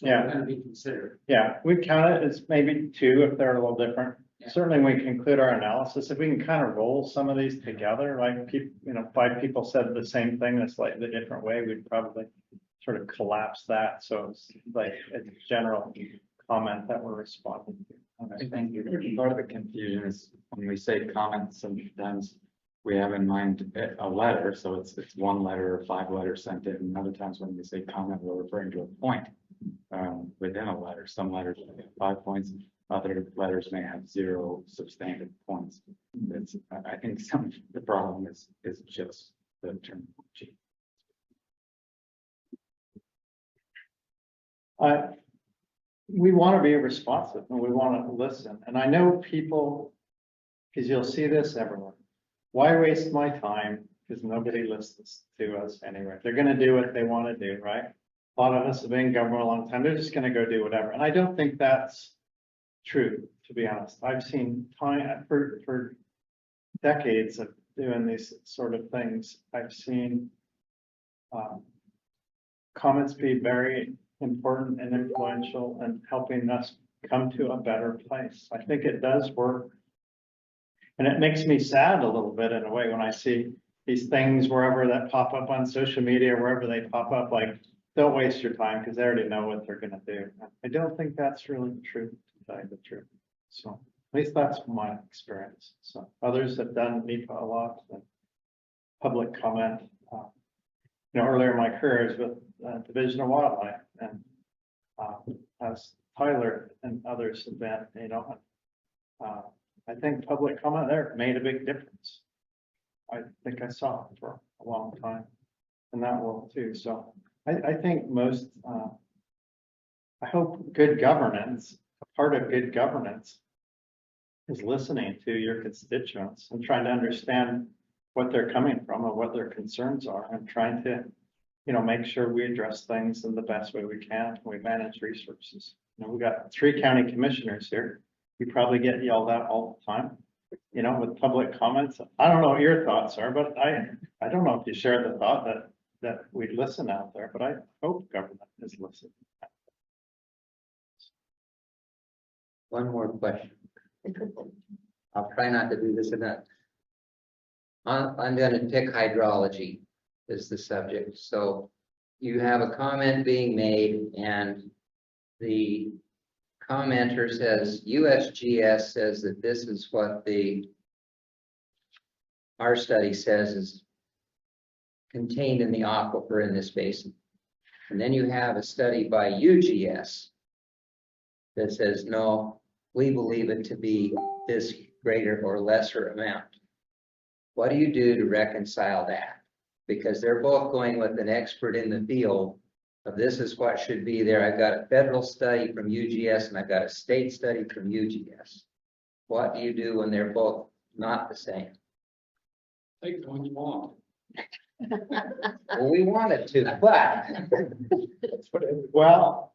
So Yeah. they're gonna be considered. Yeah, we count it as maybe two if they're a little different. Yeah. Certainly, when we conclude our analysis, if we can kind of roll some of these together, like people, 5 people said the same thing in a slightly different way, we'd probably sort of collapse that. So it's like a general comment that we're responding to. I think part of the confusion is when we say comments, sometimes we have in mind a letter, so it's one letter or 5 letters sent in. And other times when we say comment, we're referring to a point within a letter. Some letters have 5 points, other letters may have 0 substantive points. I think some of the problem is just the terminology. We want to be responsive and we want to listen. And I know people, because you'll see this everywhere. Why waste my time? Because nobody listens to us anyway. They're going to do what they want to do, right? A lot of us have been in government a long time. They're just going to go do whatever. And I don't think that's true, to be honest. I've seen time for decades of doing these sort of things. I've seen comments be very important and influential and helping us come to a better place. I think it does work. And it makes me sad a little bit in a way when I see these things wherever that pop up on social media, wherever they pop up, like, don't waste your time because they already know what they're going to do. I don't think that's really true, to tell you the truth. So at least that's my experience. So others have done NEPA a lot and public comment. Earlier in my career I was with Division of Wildlife and as Tyler and others have been, I think public comment there made a big difference. I think I saw it for a long time in that world too. So I think most, I hope good governance, a part of good governance is listening to your constituents and trying to understand what they're coming from and what their concerns are and trying to, make sure we address things in the best way we can. We manage resources. We've got 3 county commissioners here. We probably get yelled at all the time, with public comments. I don't know what your thoughts are, but I don't know if you share the thought that we listen out there, but I hope government is listening. One more question. I'll try not to do this enough. I'm going to pick hydrology as the subject. So you have a comment being made and the commenter says USGS says that this is what our study says is contained in the aquifer in this basin. And then you have a study by UGS that says, no, we believe it to be this greater or lesser amount. What do you do to reconcile that? Because they're both going with an expert in the field of this is what should be there. I've got a federal study from UGS and I've got a state study from UGS. What do you do when they're both not the same? Take the one you want. Well, we wanted to, but Well,